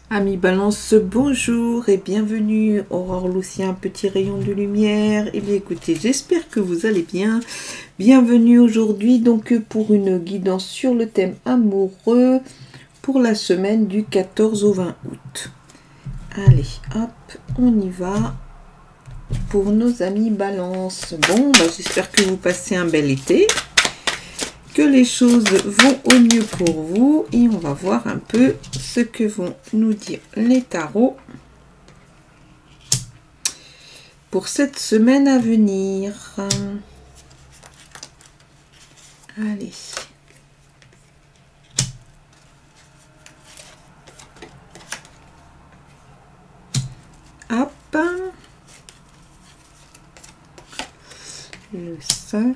Amis Balance, bonjour et bienvenue. Aurore Lucien, petit rayon de lumière. Eh bien écoutez, j'espère que vous allez bien. Bienvenue aujourd'hui donc pour une guidance sur le thème amoureux pour la semaine du 14 au 20 août. Allez, hop, on y va pour nos amis Balance. Bon, j'espère que vous passez un bel été, que les choses vont au mieux pour vous et on va voir un peu ce que vont nous dire les tarots pour cette semaine à venir. Allez. Hop. Le 5.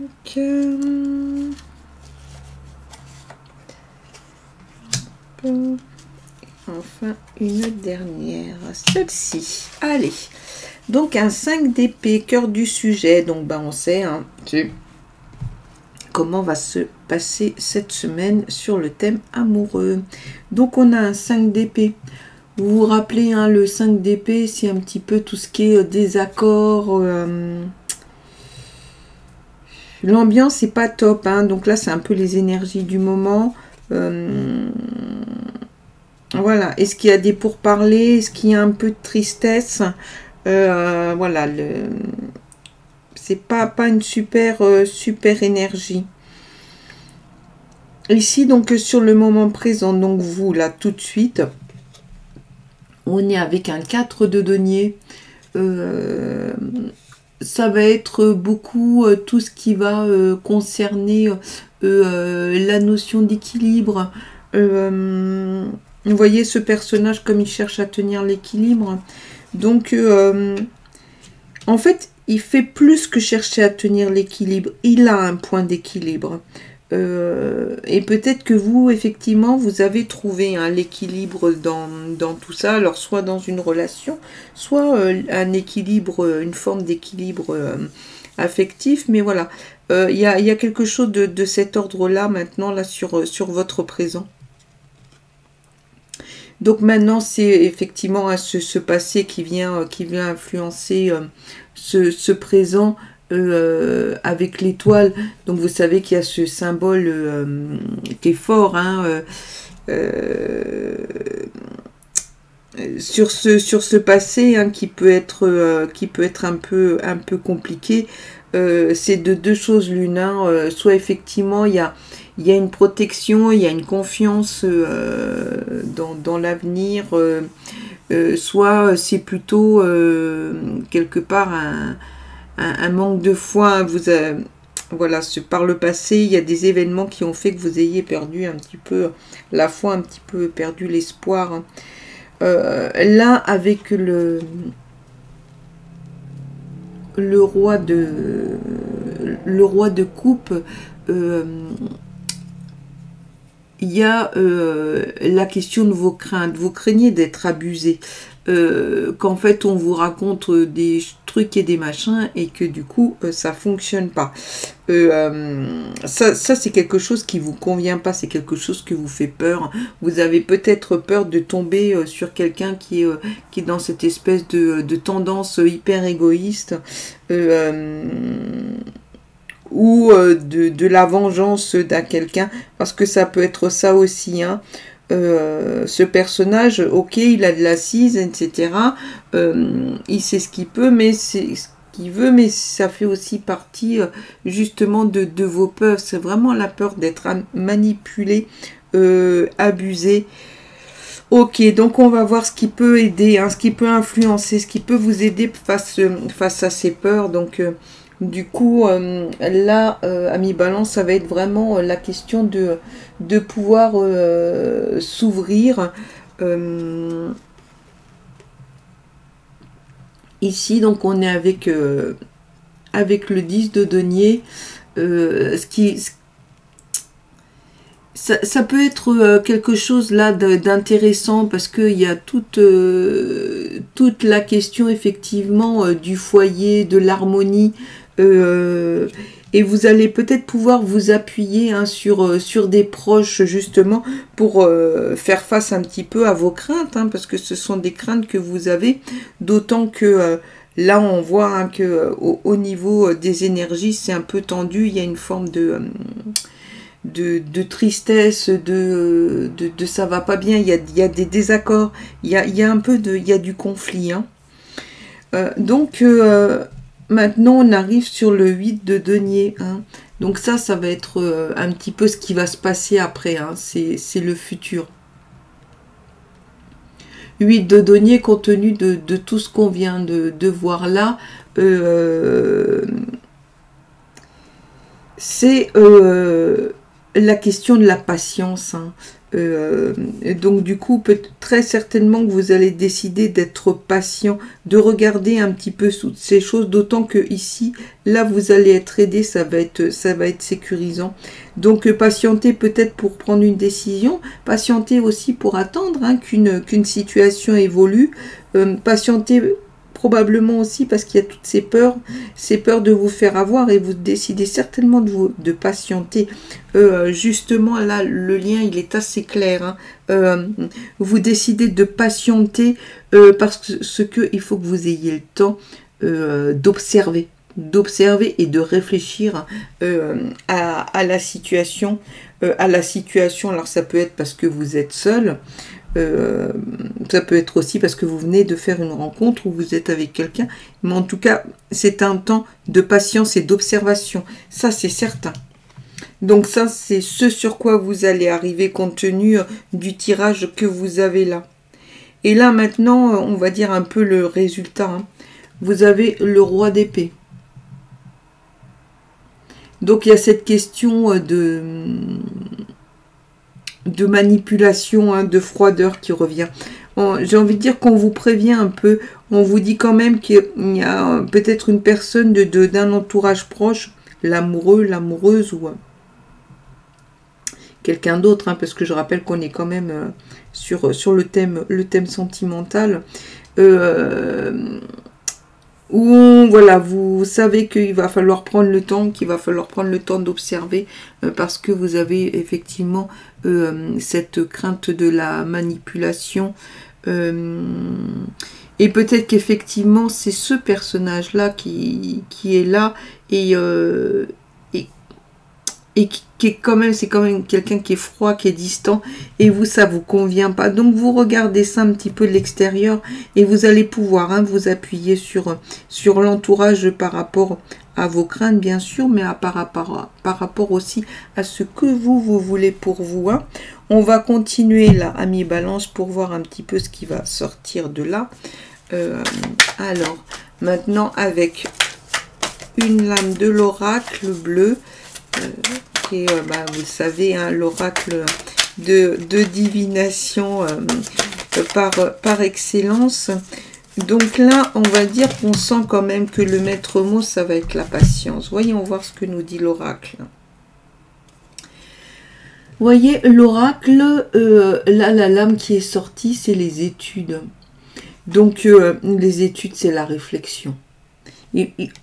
Enfin, une dernière, celle-ci. Allez, donc un 5 d'épée, cœur du sujet. Donc, on sait comment va se passer cette semaine sur le thème amoureux. Donc, on a un 5 d'épée. Vous vous rappelez, le 5 d'épée, c'est un petit peu tout ce qui est désaccord. L'ambiance n'est pas top. Donc là, c'est un peu les énergies du moment. Voilà, est-ce qu'il y a des pourparlers? Est-ce qu'il y a un peu de tristesse? Voilà, c'est pas une super énergie. Ici, donc, sur le moment présent, donc vous, là, tout de suite, on est avec un 4 de denier. Ça va être beaucoup tout ce qui va concerner la notion d'équilibre. Vous voyez ce personnage comme il cherche à tenir l'équilibre. Donc, en fait, il fait plus que chercher à tenir l'équilibre. Il a un point d'équilibre. Et peut-être que vous, effectivement, vous avez trouvé l'équilibre dans tout ça. Alors, soit dans une relation, soit un équilibre, une forme d'équilibre affectif. Mais voilà, il y a quelque chose de cet ordre-là maintenant là sur votre présent. Donc maintenant, c'est effectivement ce passé qui vient influencer ce présent avec l'étoile. Donc vous savez qu'il y a ce symbole qui est fort sur ce passé qui peut être un peu compliqué. C'est de deux choses l'une. Soit effectivement il y a une protection, il y a une confiance dans l'avenir, soit c'est plutôt quelque part un manque de foi. Voilà, par le passé, il y a des événements qui ont fait que vous ayez perdu un petit peu la foi, un petit peu perdu l'espoir. Là, avec le roi de coupe, il y a la question de vos craintes. Vous craignez d'être abusé, qu'en fait on vous raconte des trucs et des machins et que du coup ça fonctionne pas. Ça c'est quelque chose qui vous convient pas, c'est quelque chose qui vous fait peur. Vous avez peut-être peur de tomber sur quelqu'un qui est dans cette espèce de tendance hyper égoïste. Ou de la vengeance d'un quelqu'un, parce que ça peut être ça aussi. Ce personnage, ok, il a de l'assise, etc. Il sait ce qu'il peut, mais c'est ce qu'il veut, mais ça fait aussi partie justement de vos peurs. C'est vraiment la peur d'être manipulé, abusé. Ok, donc on va voir ce qui peut aider, ce qui peut influencer, ce qui peut vous aider face à ces peurs. Donc du coup, là, Amis Balance, ça va être vraiment la question de pouvoir s'ouvrir. Ici, donc, on est avec le 10 de denier. Ça peut être quelque chose là d'intéressant parce qu'il y a toute la question effectivement du foyer, de l'harmonie. Et vous allez peut-être pouvoir vous appuyer hein, sur des proches justement pour faire face un petit peu à vos craintes, hein, parce que ce sont des craintes que vous avez, d'autant que là on voit hein, que au niveau des énergies c'est un peu tendu, il y a une forme de tristesse, de ça va pas bien, il y a des désaccords, il y a un peu il y a du conflit. Hein. Donc maintenant on arrive sur le 8 de denier. Hein. Donc ça va être un petit peu ce qui va se passer après. Hein. C'est le futur. 8 de denier, compte tenu de tout ce qu'on vient de voir là, c'est la question de la patience. Hein. Donc du coup, très certainement que vous allez décider d'être patient, de regarder un petit peu toutes ces choses, d'autant que ici, là, vous allez être aidé, ça va être sécurisant. Donc patientez peut-être pour prendre une décision, patientez aussi pour attendre hein, qu'une situation évolue, patientez probablement aussi parce qu'il y a toutes ces peurs de vous faire avoir, et vous décidez certainement de patienter. Justement là le lien il est assez clair. Hein. Vous décidez de patienter parce que il faut que vous ayez le temps d'observer et de réfléchir à la situation. Alors ça peut être parce que vous êtes seul. Ça peut être aussi parce que vous venez de faire une rencontre ou vous êtes avec quelqu'un, mais en tout cas c'est un temps de patience et d'observation, ça c'est certain. Donc ça c'est ce sur quoi vous allez arriver compte tenu du tirage que vous avez là. Et là maintenant on va dire un peu le résultat. Hein. Vous avez le roi d'épée. Donc il y a cette question de manipulation, hein, de froideur qui revient. J'ai envie de dire qu'on vous prévient un peu, on vous dit quand même qu'il y a peut-être une personne d'un entourage proche, l'amoureux, l'amoureuse ou quelqu'un d'autre, hein, parce que je rappelle qu'on est quand même sur le thème sentimental, où voilà, vous savez qu'il va falloir prendre le temps, d'observer, parce que vous avez effectivement cette crainte de la manipulation, et peut-être qu'effectivement c'est ce personnage-là qui est là, et qui est quand même, c'est quand même quelqu'un qui est froid, qui est distant, et vous, ça vous convient pas. Donc vous regardez ça un petit peu de l'extérieur, et vous allez pouvoir hein, vous appuyer sur l'entourage par rapport à vos craintes, bien sûr, mais par rapport aussi à ce que vous voulez pour vous. Hein. On va continuer là, amis Balance, pour voir un petit peu ce qui va sortir de là. Alors, maintenant, avec une lame de l'oracle bleu, qui est, vous le savez, hein, l'oracle de divination par excellence. Donc là, on va dire qu'on sent quand même que le maître mot, ça va être la patience. Voyons voir ce que nous dit l'oracle. Voyez, l'oracle, là, la lame qui est sortie, c'est les études. Donc, les études, c'est la réflexion.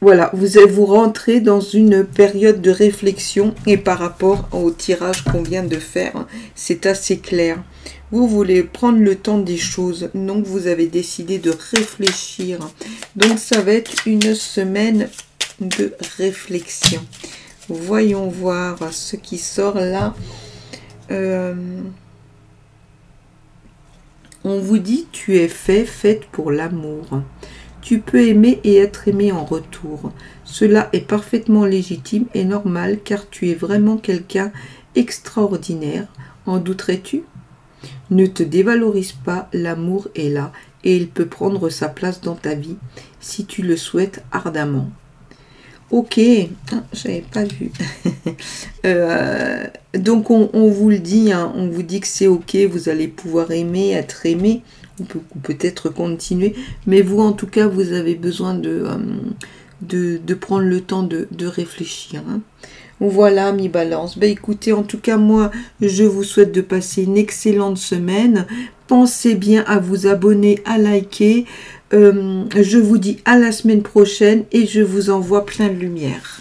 Voilà, vous rentrez dans une période de réflexion, et par rapport au tirage qu'on vient de faire, c'est assez clair. Vous voulez prendre le temps des choses, donc vous avez décidé de réfléchir. Donc ça va être une semaine de réflexion. Voyons voir ce qui sort là. On vous dit, tu es faite pour l'amour. Tu peux aimer et être aimé en retour. Cela est parfaitement légitime et normal, car tu es vraiment quelqu'un extraordinaire. En douterais-tu? Ne te dévalorise pas, l'amour est là et il peut prendre sa place dans ta vie si tu le souhaites ardemment. Ok, j'avais pas vu. Donc on vous le dit, hein, on vous dit que c'est ok, vous allez pouvoir aimer, être aimé, ou peut-être continuer, mais vous en tout cas vous avez besoin de prendre le temps de réfléchir. Hein. Voilà, mi Balance. Ben écoutez, en tout cas moi je vous souhaite de passer une excellente semaine. Pensez bien à vous abonner, à liker. Je vous dis à la semaine prochaine et je vous envoie plein de lumière.